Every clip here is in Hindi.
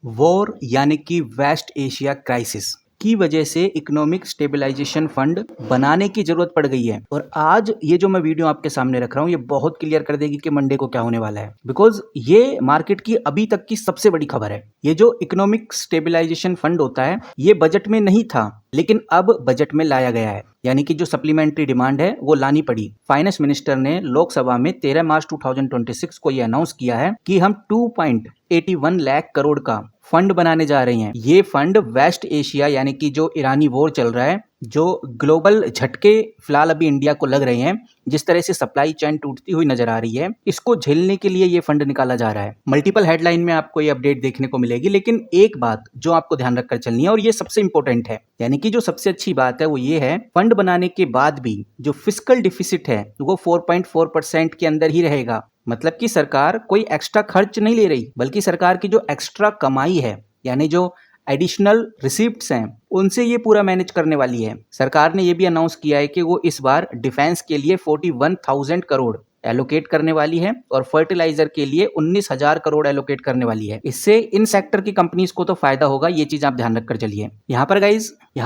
वॉर यानी कि वेस्ट एशिया क्राइसिस की वजह से इकोनॉमिक स्टेबलाइजेशन फंड बनाने की जरूरत पड़ गई है। और आज ये जो मैं वीडियो आपके सामने रख रहा हूँ ये बहुत क्लियर कर देगी कि मंडे को क्या होने वाला है, बिकॉज ये मार्केट की अभी तक की सबसे बड़ी खबर है। ये जो इकोनॉमिक स्टेबलाइजेशन फंड होता है ये बजट में नहीं था, लेकिन अब बजट में लाया गया है, यानी कि जो सप्लीमेंट्री डिमांड है वो लानी पड़ी। फाइनेंस मिनिस्टर ने लोकसभा में 13 मार्च 2026 को ये अनाउंस किया है कि हम 2.81 लाख करोड़ का फंड बनाने जा रहे हैं। ये फंड वेस्ट एशिया यानी कि जो ईरानी वॉर चल रहा है, जो ग्लोबल झटके फिलहाल अभी इंडिया को लग रहे हैं, जिस तरह से सप्लाई चेन टूटती हुई नजर आ रही है, इसको झेलने के लिए ये फंड निकाला जा रहा है। मल्टीपल हेडलाइन में आपको ये अपडेट देखने को मिलेगी, लेकिन एक बात जो आपको ध्यान रखकर चलनी है और ये सबसे इंपॉर्टेंट है, यानी कि जो सबसे अच्छी बात है वो ये है, फंड बनाने के बाद भी जो फिस्कल डिफिसिट है वो 4.4% के अंदर ही रहेगा। मतलब कि सरकार कोई एक्स्ट्रा खर्च नहीं ले रही, बल्कि सरकार की जो एक्स्ट्रा कमाई है यानी जो एडिशनल रिसिप्ट्स हैं उनसे ये पूरा मैनेज करने वाली है। सरकार ने ये भी अनाउंस किया है कि वो इस बार डिफेंस के लिए 41,000 करोड़ एलोकेट करने वाली है और फर्टिलाइजर के लिए 19,000 करोड़ एलोकेट करने वाली है। इससे इन सेक्टर की कंपनीज को तो फायदा होगा, ये चीज आप ध्यान रखकर चलिए। यहाँ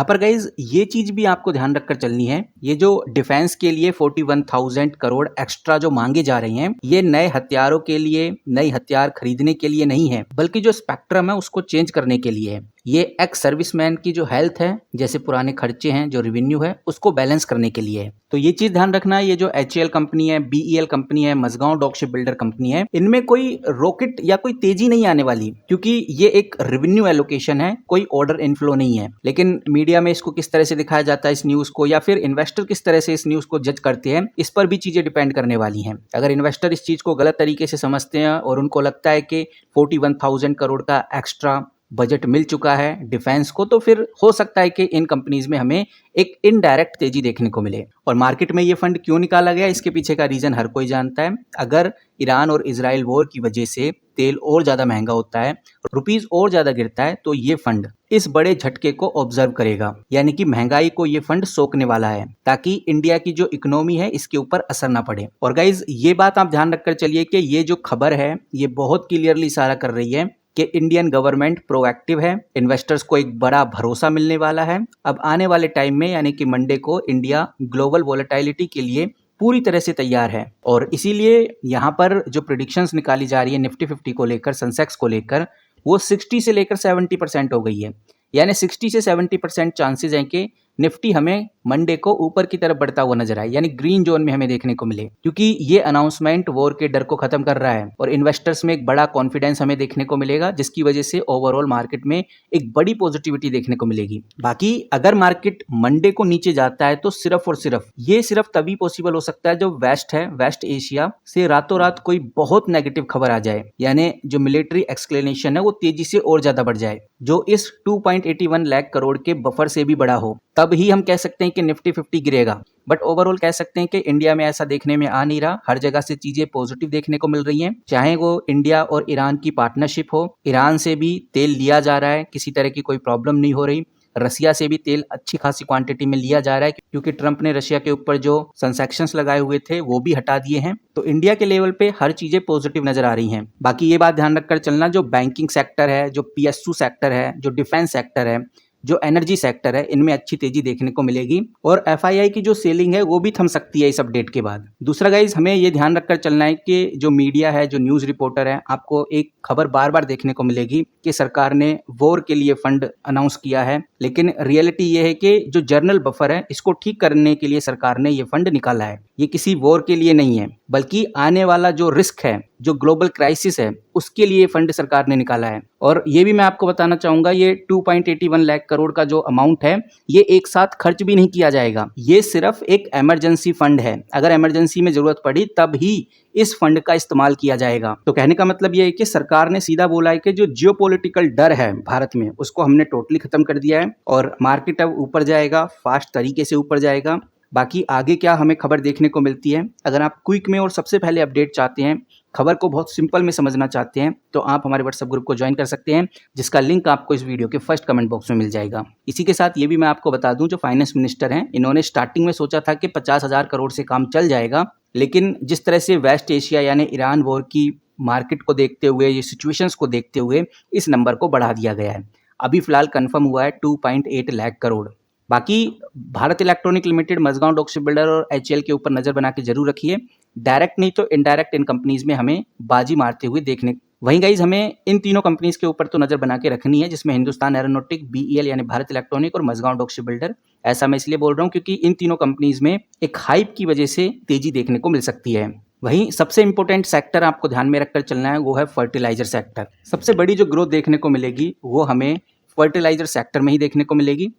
पर गाइज ये चीज भी आपको ध्यान रखकर चलनी है। ये जो डिफेंस के लिए 41,000 करोड़ एक्स्ट्रा जो मांगे जा रहे हैं, ये नए हथियारों के लिए, नए हथियार खरीदने के लिए नहीं है, बल्कि जो स्पेक्ट्रम है उसको चेंज करने के लिए है। ये एक्स सर्विसमैन की जो हेल्थ है, जैसे पुराने खर्चे हैं, जो रिवेन्यू है, उसको बैलेंस करने के लिए है। तो ये चीज ध्यान रखना है। ये जो HAL कंपनी है, BEL कंपनी है, Mazagon dock ship builder company है, इनमें कोई रॉकेट या कोई तेजी नहीं आने वाली, क्योंकि ये एक रिवेन्यू एलोकेशन है, कोई ऑर्डर इनफ्लो नहीं है। लेकिन मीडिया में इसको किस तरह से दिखाया जाता है इस न्यूज को, या फिर इन्वेस्टर किस तरह से इस न्यूज को जज करते हैं, इस पर भी चीजें डिपेंड करने वाली हैं। अगर इन्वेस्टर इस चीज को गलत तरीके से समझते हैं और उनको लगता है कि 41,000 करोड़ का एक्स्ट्रा बजट मिल चुका है डिफेंस को, तो फिर हो सकता है कि इन कंपनीज में हमें एक इनडायरेक्ट तेजी देखने को मिले। और मार्केट में ये फंड क्यों निकाला गया, इसके पीछे का रीजन हर कोई जानता है। अगर ईरान और इजराइल वॉर की वजह से तेल और ज्यादा महंगा होता है, रुपीज और ज्यादा गिरता है, तो ये फंड इस बड़े झटके को ऑब्जर्व करेगा, यानी कि महंगाई को ये फंड सोखने वाला है, ताकि इंडिया की जो इकोनॉमी है इसके ऊपर असर ना पड़े। और गाइज ये बात आप ध्यान रखकर चलिए कि ये जो खबर है ये बहुत क्लियरली इशारा कर रही है कि इंडियन गवर्नमेंट प्रोएक्टिव है, इन्वेस्टर्स को एक बड़ा भरोसा मिलने वाला है। अब आने वाले टाइम में यानी कि मंडे को इंडिया ग्लोबल वोलेटिलिटी के लिए पूरी तरह से तैयार है। और इसीलिए यहाँ पर जो प्रिडिक्शंस निकाली जा रही है निफ्टी 50 को लेकर, सेंसेक्स को लेकर, वो 60 से लेकर 70% हो गई है। यानी 60 से 70% चांसेस हैं कि निफ्टी हमें मंडे को ऊपर की तरफ बढ़ता हुआ नजर आए, यानी ग्रीन जोन में हमें देखने को मिले, क्योंकि ये अनाउंसमेंट वॉर के डर को खत्म कर रहा है और इन्वेस्टर्स में एक बड़ा कॉन्फिडेंस हमें देखने को मिलेगा, जिसकी वजह से ओवरऑल मार्केट में एक बड़ी पॉजिटिविटी देखने को मिलेगी। बाकी अगर मार्केट मंडे को नीचे जाता है तो सिर्फ और सिर्फ तभी पॉसिबल हो सकता है जब वेस्ट एशिया से रातों रात कोई बहुत नेगेटिव खबर आ जाए, यानी जो मिलिट्री एक्सक्लेनेशन है वो तेजी से और ज्यादा बढ़ जाए, जो इस 2.81 लाख करोड़ के बफर से भी बड़ा हो, तब ही हम कह सकते हैं कि निफ्टी 50 गिरेगा। बट ओवरऑल कह सकते हैं कि इंडिया में ऐसा देखने में आ नहीं रहा, हर जगह से चीजें पॉजिटिव देखने को मिल रही हैं। चाहे वो इंडिया और ईरान की पार्टनरशिप हो, ईरान से भी तेल लिया जा रहा है, किसी तरह की कोई प्रॉब्लम नहीं हो रही। रसिया से भी तेल अच्छी खासी क्वांटिटी में लिया जा रहा है, क्योंकि ट्रंप ने रशिया के ऊपर जो सैंक्शंस लगाए हुए थे वो भी हटा दिए हैं। तो इंडिया के लेवल पे हर चीजें पॉजिटिव नजर आ रही हैं। बाकी ये बात ध्यान रखकर चलना, जो बैंकिंग सेक्टर है, जो PSU सेक्टर है, जो डिफेंस सेक्टर है, जो एनर्जी सेक्टर है, इनमें अच्छी तेजी देखने को मिलेगी और FII की जो सेलिंग है वो भी थम सकती है इस अपडेट के बाद। दूसरा गाइज हमें ये ध्यान रखकर चलना है कि जो मीडिया है, जो न्यूज रिपोर्टर है, आपको एक खबर बार बार देखने को मिलेगी कि सरकार ने वॉर के लिए फंड अनाउंस किया है, लेकिन रियलिटी ये है कि जो जर्नल बफर है इसको ठीक करने के लिए सरकार ने ये फंड निकाला है। ये किसी वॉर के लिए नहीं है, बल्कि आने वाला जो रिस्क है, जो ग्लोबल क्राइसिस है, उसके लिए फंड सरकार ने निकाला है। और ये भी मैं आपको बताना चाहूंगा, ये 2.81 लाख करोड़ का जो अमाउंट है ये एक साथ खर्च भी नहीं किया जाएगा। ये सिर्फ एक इमरजेंसी फंड है, अगर इमरजेंसी में जरूरत पड़ी तब ही इस फंड का इस्तेमाल किया जाएगा। तो कहने का मतलब ये है कि सरकार ने सीधा बोला है कि जो जियोपॉलिटिकल डर है भारत में उसको हमने टोटली खत्म कर दिया है और मार्केट अब ऊपर जाएगा, फास्ट तरीके से ऊपर जाएगा। बाकी आगे क्या हमें खबर देखने को मिलती है, अगर आप क्विक में और सबसे पहले अपडेट चाहते हैं, खबर को बहुत सिंपल में समझना चाहते हैं, तो आप हमारे व्हाट्सएप ग्रुप को ज्वाइन कर सकते हैं, जिसका लिंक आपको इस वीडियो के फर्स्ट कमेंट बॉक्स में मिल जाएगा। इसी के साथ ये भी मैं आपको बता दूं, जो फाइनेंस मिनिस्टर हैं, इन्होंने स्टार्टिंग में सोचा था कि 50,000 करोड़ से काम चल जाएगा, लेकिन जिस तरह से वेस्ट एशिया यानी ईरान वॉर की मार्केट को देखते हुए, ये सिचुएशंस को देखते हुए इस नंबर को बढ़ा दिया गया है। अभी फिलहाल कंफर्म हुआ है 2.8 लाख करोड़। बाकी Bharat electronic limited, Mazagon dock ship builder और एचएएल के ऊपर नजर बना के जरूर रखिए। डायरेक्ट नहीं तो इनडायरेक्ट इन कंपनीज में हमें बाजी मारते हुए देखने। वहीं गाइज हमें इन तीनों कंपनीज के ऊपर तो नजर बना के रखनी है, जिसमें हिंदुस्तान एरोनॉटिक, बीईएल यानी भारत इलेक्ट्रॉनिक और मजगांव डॉक शिप बिल्डर। ऐसा मैं इसलिए बोल रहा हूँ क्योंकि इन तीनों कंपनीज में एक हाइप की वजह से तेजी देखने को मिल सकती है। वहीं सबसे इंपॉर्टेंट सेक्टर आपको ध्यान में रखकर चलना है, वो है फर्टिलाइजर सेक्टर। सबसे बड़ी जो ग्रोथ देखने को मिलेगी वो हमें फर्टिलाइजर सेक्टर में ही देखने को मिलेगी,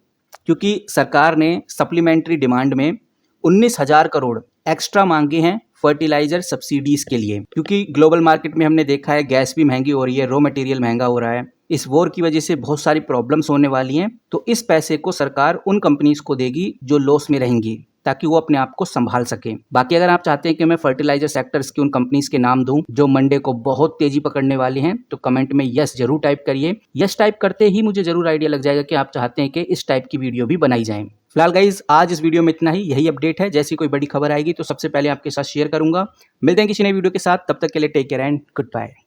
क्योंकि सरकार ने सप्लीमेंट्री डिमांड में 19,000 करोड़ एक्स्ट्रा मांगे हैं फर्टिलाइजर सब्सिडीज के लिए। क्योंकि ग्लोबल मार्केट में हमने देखा है गैस भी महंगी हो रही है, रॉ मटेरियल महंगा हो रहा है, इस वॉर की वजह से बहुत सारी प्रॉब्लम्स होने वाली हैं। तो इस पैसे को सरकार उन कंपनीज को देगी जो लॉस में रहेंगी, ताकि वो अपने आप को संभाल सके। बाकी अगर आप चाहते हैं कि मैं फर्टिलाइजर सेक्टर्स की उन कंपनीज के नाम दूं जो मंडे को बहुत तेजी पकड़ने वाली हैं, तो कमेंट में यस जरूर टाइप करिए। यस टाइप करते ही मुझे जरूर आइडिया लग जाएगा कि आप चाहते हैं कि इस टाइप की वीडियो भी बनाई जाए। फिलहाल गाइज आज इस वीडियो में इतना ही, यही अपडेट है। जैसी कोई बड़ी खबर आएगी तो सबसे पहले आपके साथ शेयर करूंगा। मिलते हैं किसी नई वीडियो के साथ, तब तक के लिए take care and good bye.